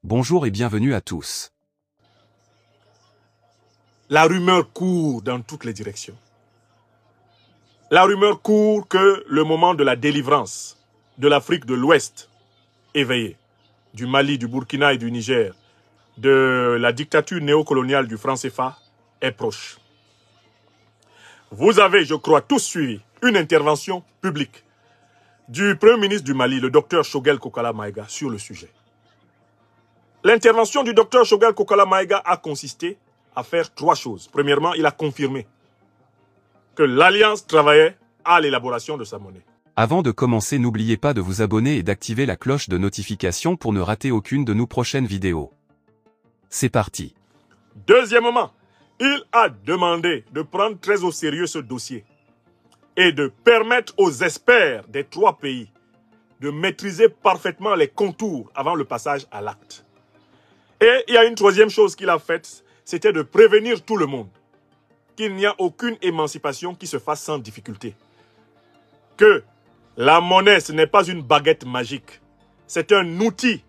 Bonjour et bienvenue à tous. La rumeur court dans toutes les directions. La rumeur court que le moment de la délivrance de l'Afrique de l'Ouest éveillée, du Mali, du Burkina et du Niger, de la dictature néocoloniale du franc CFA est proche. Vous avez, je crois, tous suivi une intervention publique du Premier ministre du Mali, le docteur Choguel Kokala Maïga, sur le sujet. L'intervention du docteur Choguel Kokala Maïga a consisté à faire trois choses. Premièrement, il a confirmé que l'Alliance travaillait à l'élaboration de sa monnaie. Avant de commencer, n'oubliez pas de vous abonner et d'activer la cloche de notification pour ne rater aucune de nos prochaines vidéos. C'est parti. Deuxièmement, il a demandé de prendre très au sérieux ce dossier et de permettre aux experts des trois pays de maîtriser parfaitement les contours avant le passage à l'acte. Et il y a une troisième chose qu'il a faite, c'était de prévenir tout le monde qu'il n'y a aucune émancipation qui se fasse sans difficulté. Que la monnaie, ce n'est pas une baguette magique. C'est un outil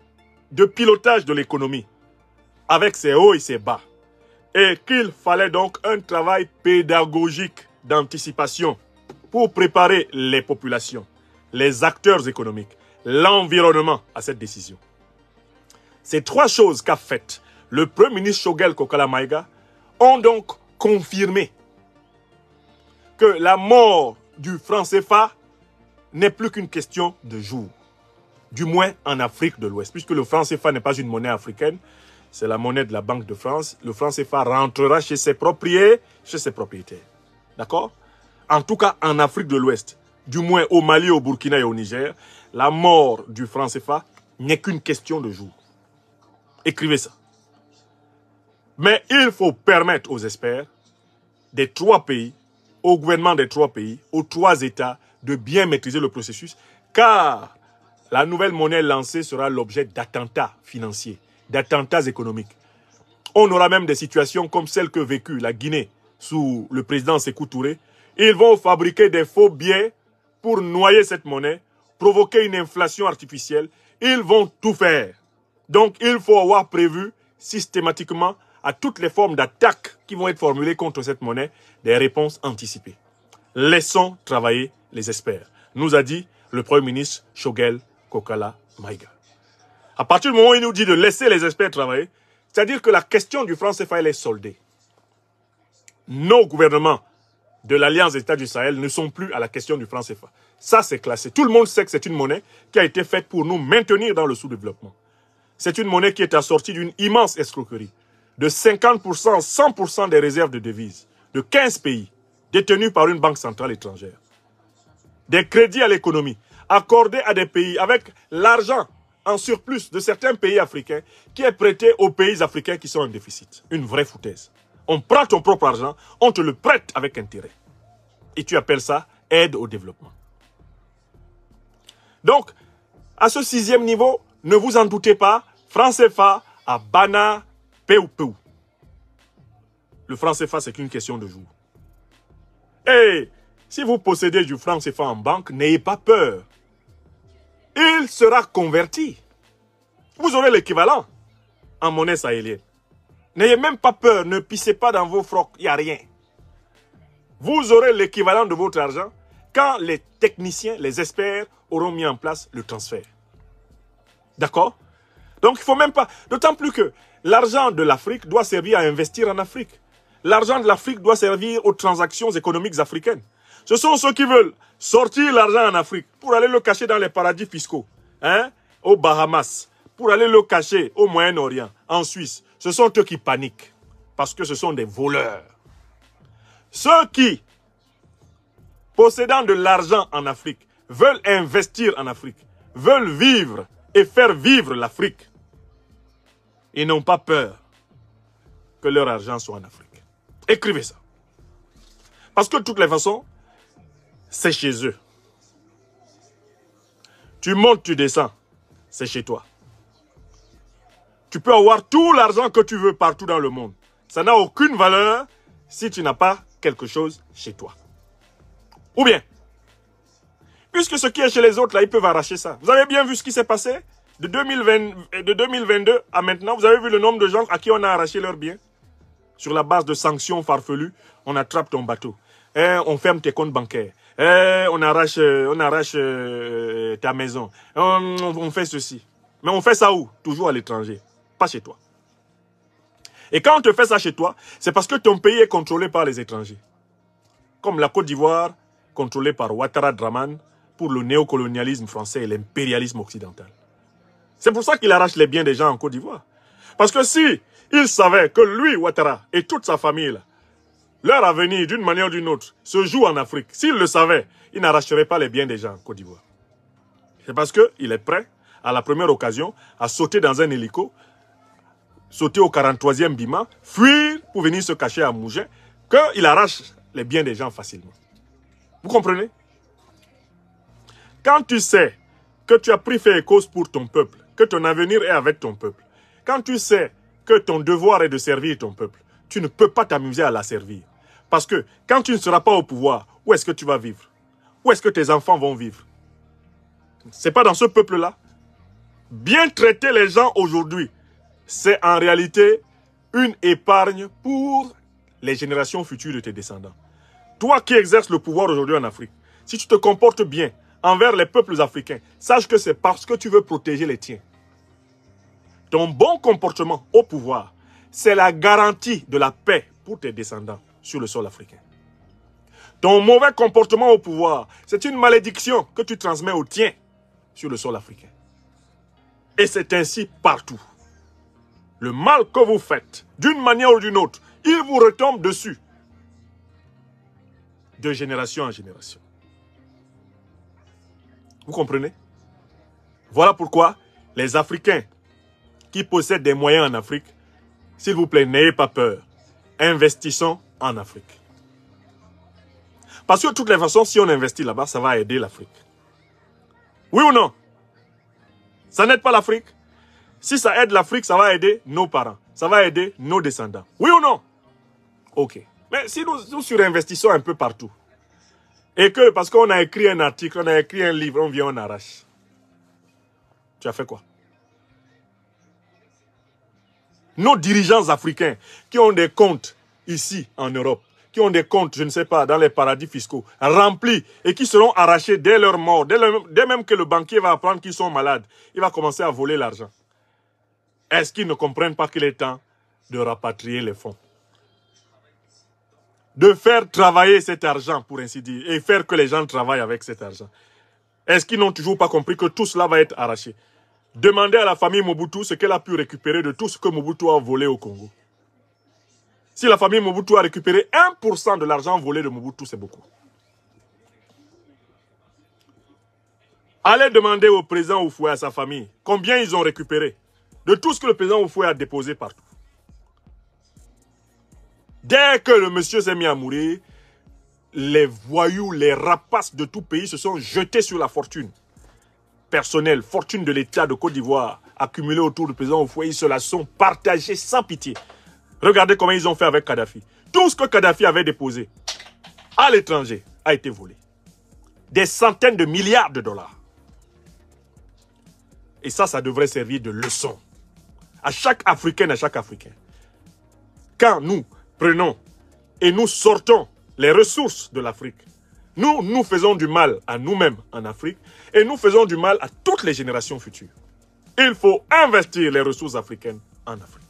de pilotage de l'économie, avec ses hauts et ses bas. Et qu'il fallait donc un travail pédagogique d'anticipation pour préparer les populations, les acteurs économiques, l'environnement à cette décision. Ces trois choses qu'a faites le Premier ministre Choguel Kokala Maïga ont donc confirmé que la mort du franc CFA n'est plus qu'une question de jours, du moins en Afrique de l'Ouest, puisque le franc CFA n'est pas une monnaie africaine, c'est la monnaie de la Banque de France. Le franc CFA rentrera chez ses propriétaires. D'accord? En tout cas, en Afrique de l'Ouest, du moins au Mali, au Burkina et au Niger, la mort du franc CFA n'est qu'une question de jours. Écrivez ça. Mais il faut permettre aux experts des trois pays, au gouvernement des trois pays, aux trois États, de bien maîtriser le processus, car la nouvelle monnaie lancée sera l'objet d'attentats financiers, d'attentats économiques. On aura même des situations comme celle que vécut la Guinée sous le président Sékou Touré. Ils vont fabriquer des faux billets pour noyer cette monnaie, provoquer une inflation artificielle. Ils vont tout faire. Donc, il faut avoir prévu systématiquement à toutes les formes d'attaques qui vont être formulées contre cette monnaie, des réponses anticipées. Laissons travailler les experts, nous a dit le Premier ministre Choguel Kokala Maïga. À partir du moment où il nous dit de laisser les experts travailler, c'est-à-dire que la question du franc CFA est soldée. Nos gouvernements de l'Alliance des États du Sahel ne sont plus à la question du franc CFA. Ça, c'est classé. Tout le monde sait que c'est une monnaie qui a été faite pour nous maintenir dans le sous-développement. C'est une monnaie qui est assortie d'une immense escroquerie de 50%, 100% des réserves de devises de 15 pays détenus par une banque centrale étrangère. Des crédits à l'économie accordés à des pays avec l'argent en surplus de certains pays africains qui est prêté aux pays africains qui sont en déficit. Une vraie foutaise. On prend ton propre argent, on te le prête avec intérêt. Et tu appelles ça aide au développement. Donc, à ce sixième niveau, ne vous en doutez pas, franc CFA à Bana Peu. Le franc CFA, c'est qu'une question de jour. Et si vous possédez du franc CFA en banque, n'ayez pas peur. Il sera converti. Vous aurez l'équivalent en monnaie sahélienne. N'ayez même pas peur, ne pissez pas dans vos frocs, il n'y a rien. Vous aurez l'équivalent de votre argent quand les techniciens, les experts auront mis en place le transfert. D'accord? Donc il ne faut même pas, d'autant plus que l'argent de l'Afrique doit servir à investir en Afrique. L'argent de l'Afrique doit servir aux transactions économiques africaines. Ce sont ceux qui veulent sortir l'argent en Afrique pour aller le cacher dans les paradis fiscaux, aux Bahamas, pour aller le cacher au Moyen-Orient, en Suisse. Ce sont eux qui paniquent parce que ce sont des voleurs. Ceux qui, possédant de l'argent en Afrique, veulent investir en Afrique, veulent vivre et faire vivre l'Afrique. Ils n'ont pas peur que leur argent soit en Afrique. Écrivez ça. Parce que de toutes les façons, c'est chez eux. Tu montes, tu descends, c'est chez toi. Tu peux avoir tout l'argent que tu veux partout dans le monde. Ça n'a aucune valeur si tu n'as pas quelque chose chez toi. Ou bien, puisque ce qui est chez les autres, là, ils peuvent arracher ça. Vous avez bien vu ce qui s'est passé de 2022 à maintenant, vous avez vu le nombre de gens à qui on a arraché leurs biens? Sur la base de sanctions farfelues, on attrape ton bateau. On ferme tes comptes bancaires. On arrache ta maison. On fait ceci. Mais on fait ça où? Toujours à l'étranger. Pas chez toi. Et quand on te fait ça chez toi, c'est parce que ton pays est contrôlé par les étrangers. Comme la Côte d'Ivoire, contrôlée par Ouattara Draman, pour le néocolonialisme français et l'impérialisme occidental. C'est pour ça qu'il arrache les biens des gens en Côte d'Ivoire. Parce que si il savait que lui, Ouattara, et toute sa famille, là, leur avenir, d'une manière ou d'une autre, se joue en Afrique, s'il le savait, il n'arracherait pas les biens des gens en Côte d'Ivoire. C'est parce qu'il est prêt, à la première occasion, à sauter dans un hélico, sauter au 43e Bima, fuir pour venir se cacher à Mougins, qu'il arrache les biens des gens facilement. Vous comprenez? Quand tu sais que tu as pris fait et cause pour ton peuple, que ton avenir est avec ton peuple, quand tu sais que ton devoir est de servir ton peuple, tu ne peux pas t'amuser à la servir. Parce que quand tu ne seras pas au pouvoir, où est-ce que tu vas vivre? Où est-ce que tes enfants vont vivre? Ce n'est pas dans ce peuple-là. Bien traiter les gens aujourd'hui, c'est en réalité une épargne pour les générations futures de tes descendants. Toi qui exerces le pouvoir aujourd'hui en Afrique, si tu te comportes bien envers les peuples africains, sache que c'est parce que tu veux protéger les tiens. Ton bon comportement au pouvoir, c'est la garantie de la paix pour tes descendants sur le sol africain. Ton mauvais comportement au pouvoir, c'est une malédiction que tu transmets aux tiens sur le sol africain. Et c'est ainsi partout. Le mal que vous faites, d'une manière ou d'une autre, il vous retombe dessus. De génération en génération. Vous comprenez? Voilà pourquoi les Africains qui possèdent des moyens en Afrique, s'il vous plaît, n'ayez pas peur. Investissons en Afrique. Parce que de toutes les façons, si on investit là-bas, ça va aider l'Afrique. Oui ou non? Ça n'aide pas l'Afrique? Si ça aide l'Afrique, ça va aider nos parents. Ça va aider nos descendants. Oui ou non? Ok. Mais si nous surinvestissons un peu partout, et que parce qu'on a écrit un article, on a écrit un livre, on vient, on arrache. Tu as fait quoi? Nos dirigeants africains qui ont des comptes ici en Europe, qui ont des comptes, je ne sais pas, dans les paradis fiscaux, remplis et qui seront arrachés dès leur mort, dès même que le banquier va apprendre qu'ils sont malades, il va commencer à voler l'argent. Est-ce qu'ils ne comprennent pas qu'il est temps de rapatrier les fonds? De faire travailler cet argent, pour ainsi dire, et faire que les gens travaillent avec cet argent. Est-ce qu'ils n'ont toujours pas compris que tout cela va être arraché? Demandez à la famille Mobutu ce qu'elle a pu récupérer de tout ce que Mobutu a volé au Congo. Si la famille Mobutu a récupéré 1% de l'argent volé de Mobutu, c'est beaucoup. Allez demander au président Oufoué, à sa famille, combien ils ont récupéré de tout ce que le président Oufoué a déposé partout. Dès que le monsieur s'est mis à mourir, les voyous, les rapaces de tout pays se sont jetés sur la fortune personnelle, fortune de l'État de Côte d'Ivoire, accumulée autour du président Oufoué. Ils se la sont partagés sans pitié. Regardez comment ils ont fait avec Kadhafi. Tout ce que Kadhafi avait déposé à l'étranger a été volé. Des centaines de milliards de dollars. Et ça devrait servir de leçon à chaque Africaine, à chaque Africain. Quand nous prenons et nous sortons les ressources de l'Afrique, nous faisons du mal à nous-mêmes en Afrique et nous faisons du mal à toutes les générations futures. Il faut investir les ressources africaines en Afrique.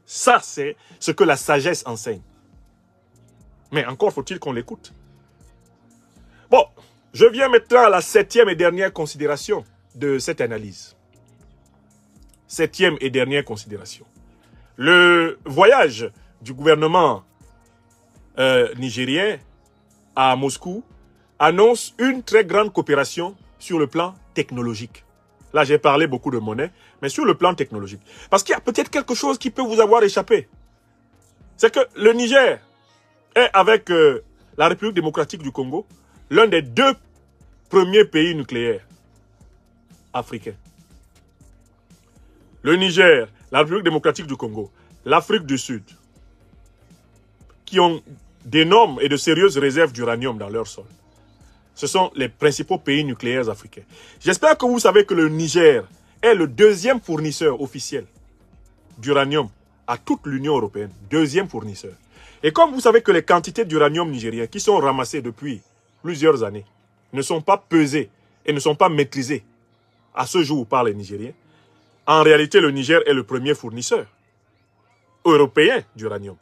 Ça, c'est ce que la sagesse enseigne. Mais encore faut-il qu'on l'écoute. Bon, je viens maintenant à la 7e et dernière considération de cette analyse. 7e et dernière considération. Le voyage du gouvernement nigérien à Moscou annonce une très grande coopération sur le plan technologique. Là, j'ai parlé beaucoup de monnaie, mais sur le plan technologique. Parce qu'il y a peut-être quelque chose qui peut vous avoir échappé. C'est que le Niger est, avec la République démocratique du Congo, l'un des 2 premiers pays nucléaires africains. Le Niger, la République démocratique du Congo, l'Afrique du Sud, qui ont d'énormes et de sérieuses réserves d'uranium dans leur sol, Ce sont les principaux pays nucléaires africains. J'espère que vous savez que le Niger est le deuxième fournisseur officiel d'uranium à toute l'Union européenne. Deuxième fournisseur. Et comme vous savez que les quantités d'uranium nigérien qui sont ramassées depuis plusieurs années ne sont pas pesées et ne sont pas maîtrisées à ce jour par les Nigériens, en réalité le Niger est le premier fournisseur européen d'uranium.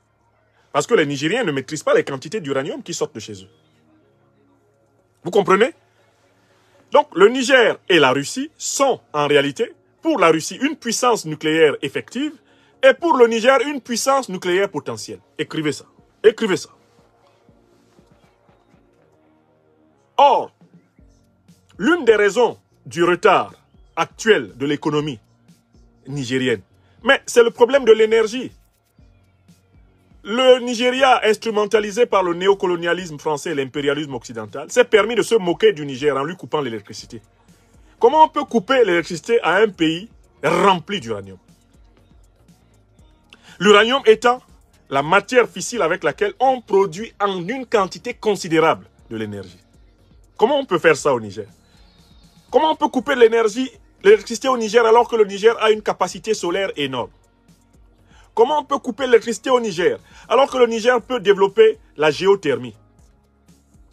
Parce que les Nigériens ne maîtrisent pas les quantités d'uranium qui sortent de chez eux. Vous comprenez? Donc le Niger et la Russie sont en réalité, pour la Russie, une puissance nucléaire effective et pour le Niger, une puissance nucléaire potentielle. Écrivez ça. Écrivez ça. Or, l'une des raisons du retard actuel de l'économie nigérienne, mais c'est le problème de l'énergie. Le Nigeria, instrumentalisé par le néocolonialisme français et l'impérialisme occidental, s'est permis de se moquer du Niger en lui coupant l'électricité. Comment on peut couper l'électricité à un pays rempli d'uranium? L'uranium étant la matière fissile avec laquelle on produit en une quantité considérable de l'énergie. Comment on peut faire ça au Niger? Comment on peut couper l'électricité au Niger alors que le Niger a une capacité solaire énorme? Comment on peut couper l'électricité au Niger alors que le Niger peut développer la géothermie?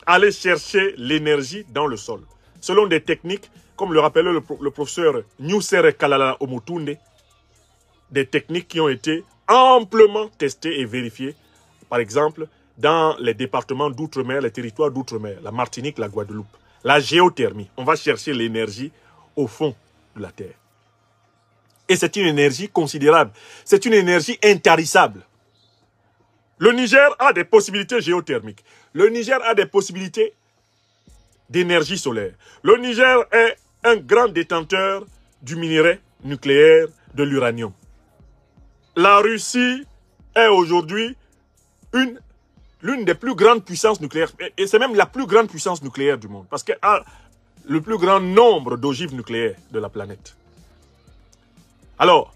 Aller chercher l'énergie dans le sol. Selon des techniques, comme le rappelait le professeur Nusere Kalala Omotunde, des techniques qui ont été amplement testées et vérifiées, par exemple, dans les départements d'outre-mer, les territoires d'outre-mer, la Martinique, la Guadeloupe. La géothermie, on va chercher l'énergie au fond de la terre. Et c'est une énergie considérable. C'est une énergie intarissable. Le Niger a des possibilités géothermiques. Le Niger a des possibilités d'énergie solaire. Le Niger est un grand détenteur du minerai nucléaire de l'uranium. La Russie est aujourd'hui l'une des plus grandes puissances nucléaires. Et c'est même la plus grande puissance nucléaire du monde. Parce qu'elle a le plus grand nombre d'ogives nucléaires de la planète. Alors,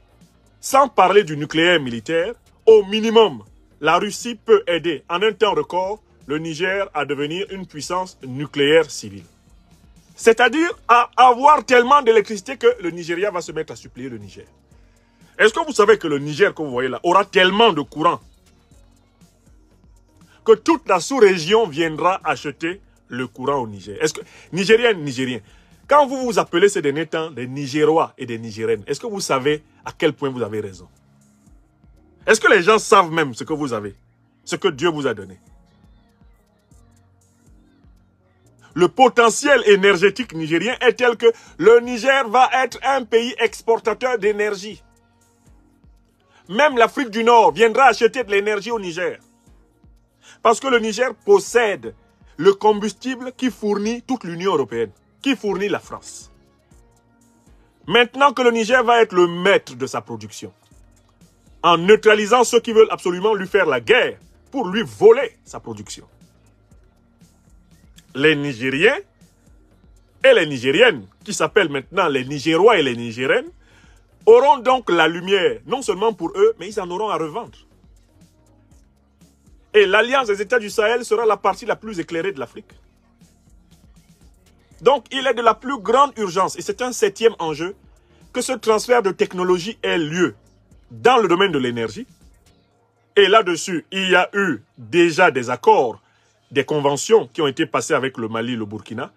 sans parler du nucléaire militaire, au minimum, la Russie peut aider en un temps record le Niger à devenir une puissance nucléaire civile. C'est-à-dire à avoir tellement d'électricité que le Nigeria va se mettre à supplier le Niger. Est-ce que vous savez que le Niger, que vous voyez là, aura tellement de courant que toute la sous-région viendra acheter le courant au Niger? Est-ce que, Nigériens, quand vous vous appelez ces derniers temps des Nigérois et des Nigériennes, est-ce que vous savez à quel point vous avez raison? Est-ce que les gens savent même ce que vous avez, ce que Dieu vous a donné? Le potentiel énergétique nigérien est tel que le Niger va être un pays exportateur d'énergie. Même l'Afrique du Nord viendra acheter de l'énergie au Niger. Parce que le Niger possède le combustible qui fournit toute l'Union européenne, qui fournit la France. Maintenant que le Niger va être le maître de sa production, en neutralisant ceux qui veulent absolument lui faire la guerre pour lui voler sa production. Les Nigériens et les Nigériennes, qui s'appellent maintenant les Nigérois et les Nigériennes, auront donc la lumière, non seulement pour eux, mais ils en auront à revendre. Et l'Alliance des États du Sahel sera la partie la plus éclairée de l'Afrique. Donc, il est de la plus grande urgence, et c'est un 7e enjeu, que ce transfert de technologie ait lieu dans le domaine de l'énergie. Et là-dessus, il y a eu déjà des accords, des conventions qui ont été passées avec le Mali et le Burkina.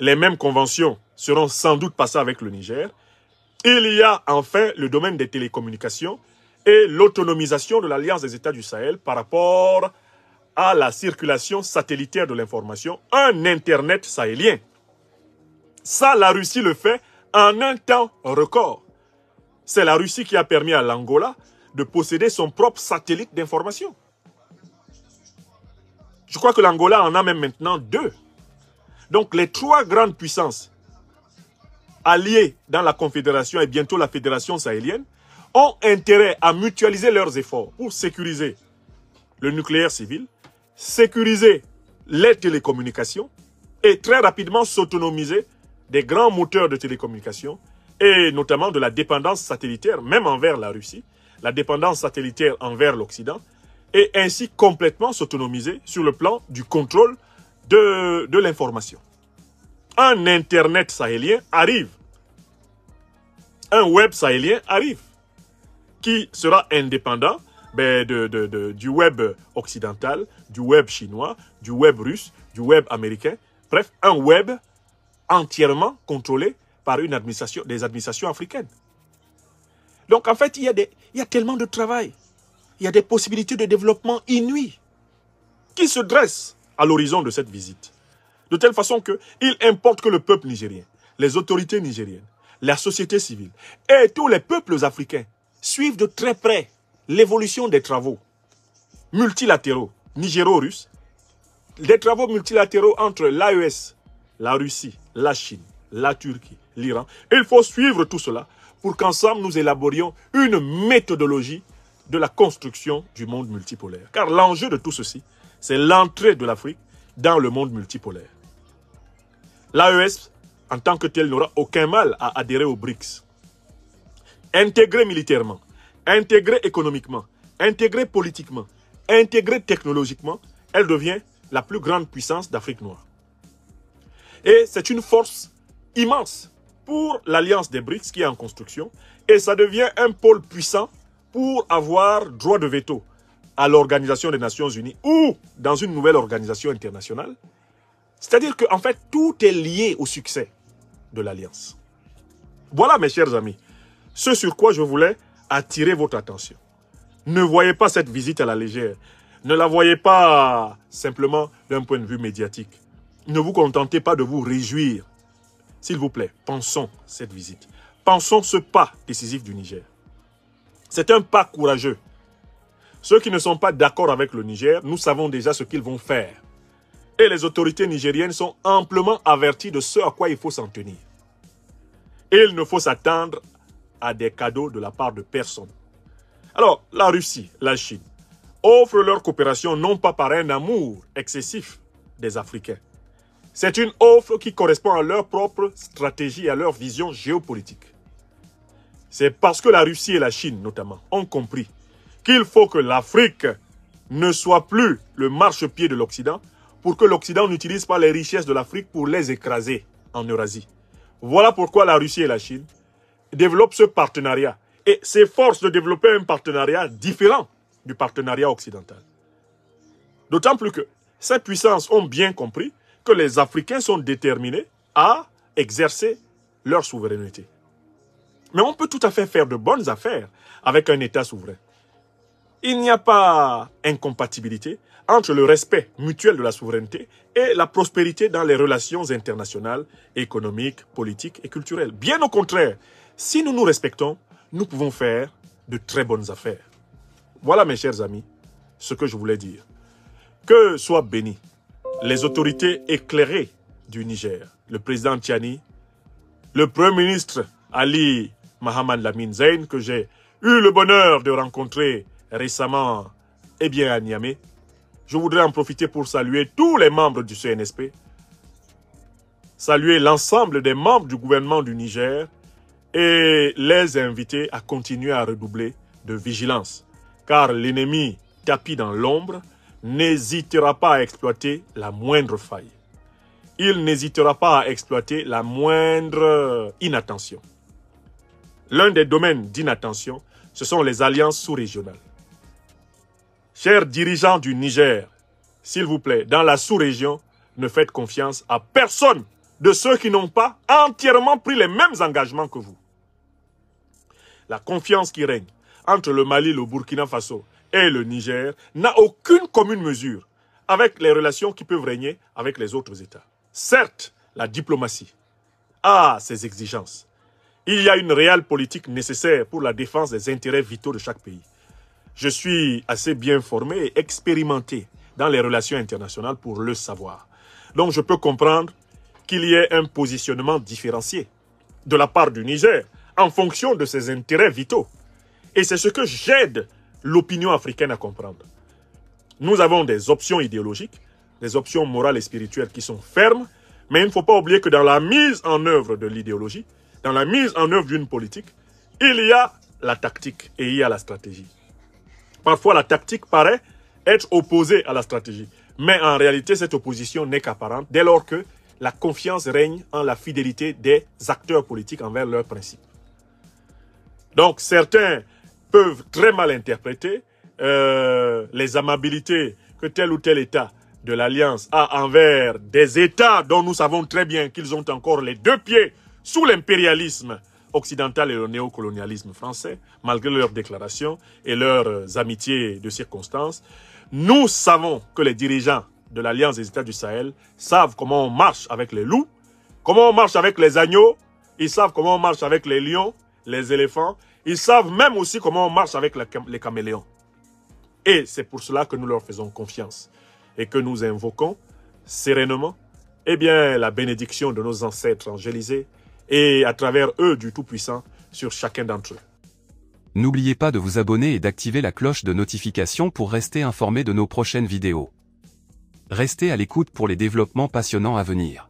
Les mêmes conventions seront sans doute passées avec le Niger. Il y a enfin le domaine des télécommunications et l'autonomisation de l'Alliance des États du Sahel par rapport à la circulation satellitaire de l'information, un Internet sahélien. Ça, la Russie le fait en un temps record. C'est la Russie qui a permis à l'Angola de posséder son propre satellite d'information. Je crois que l'Angola en a même maintenant 2. Donc les 3 grandes puissances alliées dans la Confédération et bientôt la Fédération sahélienne ont intérêt à mutualiser leurs efforts pour sécuriser le nucléaire civil, sécuriser les télécommunications et très rapidement s'autonomiser des grands moteurs de télécommunications et notamment de la dépendance satellitaire, même envers la Russie, la dépendance satellitaire envers l'Occident, et ainsi complètement s'autonomiser sur le plan du contrôle de l'information. un Internet sahélien arrive. Un web sahélien arrive. Qui sera indépendant du web occidental, du web chinois, du web russe, du web américain. Bref, un web entièrement contrôlé par des administrations africaines. Donc, en fait, il y a tellement de travail. Il y a des possibilités de développement inouïes qui se dressent à l'horizon de cette visite. De telle façon qu'il importe que le peuple nigérien, les autorités nigériennes, la société civile et tous les peuples africains suivent de très près l'évolution des travaux multilatéraux nigéro-russes, des travaux multilatéraux entre l'AES, la Russie, la Chine, la Turquie, l'Iran. Il faut suivre tout cela pour qu'ensemble nous élaborions une méthodologie de la construction du monde multipolaire. Car l'enjeu de tout ceci, c'est l'entrée de l'Afrique dans le monde multipolaire. L'AES, en tant que tel, n'aura aucun mal à adhérer aux BRICS. Intégrée militairement, intégrée économiquement, intégrée politiquement, intégrée technologiquement, elle devient la plus grande puissance d'Afrique noire. Et c'est une force immense pour l'alliance des BRICS qui est en construction. Et ça devient un pôle puissant pour avoir droit de veto à l'Organisation des Nations Unies ou dans une nouvelle organisation internationale. C'est-à-dire qu'en fait, tout est lié au succès de l'Alliance. Voilà, mes chers amis, ce sur quoi je voulais attirer votre attention. Ne voyez pas cette visite à la légère. Ne la voyez pas simplement d'un point de vue médiatique. Ne vous contentez pas de vous réjouir. S'il vous plaît, pensons cette visite. Pensons ce pas décisif du Niger. C'est un pas courageux. Ceux qui ne sont pas d'accord avec le Niger, nous savons déjà ce qu'ils vont faire. Et les autorités nigériennes sont amplement averties de ce à quoi il faut s'en tenir. Et il ne faut s'attendre à des cadeaux de la part de personne. Alors, la Russie, la Chine, offrent leur coopération non pas par un amour excessif des Africains. C'est une offre qui correspond à leur propre stratégie et à leur vision géopolitique. C'est parce que la Russie et la Chine, notamment, ont compris qu'il faut que l'Afrique ne soit plus le marchepied de l'Occident pour que l'Occident n'utilise pas les richesses de l'Afrique pour les écraser en Eurasie. Voilà pourquoi la Russie et la Chine développent ce partenariat et s'efforcent de développer un partenariat différent du partenariat occidental. D'autant plus que ces puissances ont bien compris que les Africains sont déterminés à exercer leur souveraineté. Mais on peut tout à fait faire de bonnes affaires avec un État souverain. Il n'y a pas incompatibilité entre le respect mutuel de la souveraineté et la prospérité dans les relations internationales, économiques, politiques et culturelles. Bien au contraire, si nous nous respectons, nous pouvons faire de très bonnes affaires. Voilà, mes chers amis, ce que je voulais dire. Que soient bénis les autorités éclairées du Niger, le président Tiani, le premier ministre Ali Mohamed Lamine Zeyn, que j'ai eu le bonheur de rencontrer récemment à Niamey. Je voudrais en profiter pour saluer tous les membres du CNSP, saluer l'ensemble des membres du gouvernement du Niger et les inviter à continuer à redoubler de vigilance, car l'ennemi tapi dans l'ombre n'hésitera pas à exploiter la moindre faille. Il n'hésitera pas à exploiter la moindre inattention. L'un des domaines d'inattention, ce sont les alliances sous-régionales. Chers dirigeants du Niger, s'il vous plaît, dans la sous-région, ne faites confiance à personne de ceux qui n'ont pas entièrement pris les mêmes engagements que vous. La confiance qui règne entre le Mali, le Burkina Faso et le Niger n'a aucune commune mesure avec les relations qui peuvent régner avec les autres États. Certes, la diplomatie a ses exigences. Il y a une réelle politique nécessaire pour la défense des intérêts vitaux de chaque pays. Je suis assez bien formé et expérimenté dans les relations internationales pour le savoir. Donc je peux comprendre qu'il y ait un positionnement différencié de la part du Niger en fonction de ses intérêts vitaux. Et c'est ce que j'aide l'opinion africaine à comprendre. Nous avons des options idéologiques, des options morales et spirituelles qui sont fermes, mais il ne faut pas oublier que dans la mise en œuvre de l'idéologie, dans la mise en œuvre d'une politique, il y a la tactique et il y a la stratégie. Parfois, la tactique paraît être opposée à la stratégie. Mais en réalité, cette opposition n'est qu'apparente dès lors que la confiance règne en la fidélité des acteurs politiques envers leurs principes. Donc certains peuvent très mal interpréter les amabilités que tel ou tel État de l'Alliance a envers des États dont nous savons très bien qu'ils ont encore les deux pieds sous l'impérialisme occidental et le néocolonialisme français, malgré leurs déclarations et leurs amitiés de circonstances. Nous savons que les dirigeants de l'Alliance des États du Sahel savent comment on marche avec les loups, comment on marche avec les agneaux, ils savent comment on marche avec les lions, les éléphants, ils savent même aussi comment on marche avec les caméléons. Et c'est pour cela que nous leur faisons confiance et que nous invoquons sereinement la bénédiction de nos ancêtres angélisés et à travers eux du Tout-Puissant sur chacun d'entre eux. N'oubliez pas de vous abonner et d'activer la cloche de notification pour rester informé de nos prochaines vidéos. Restez à l'écoute pour les développements passionnants à venir.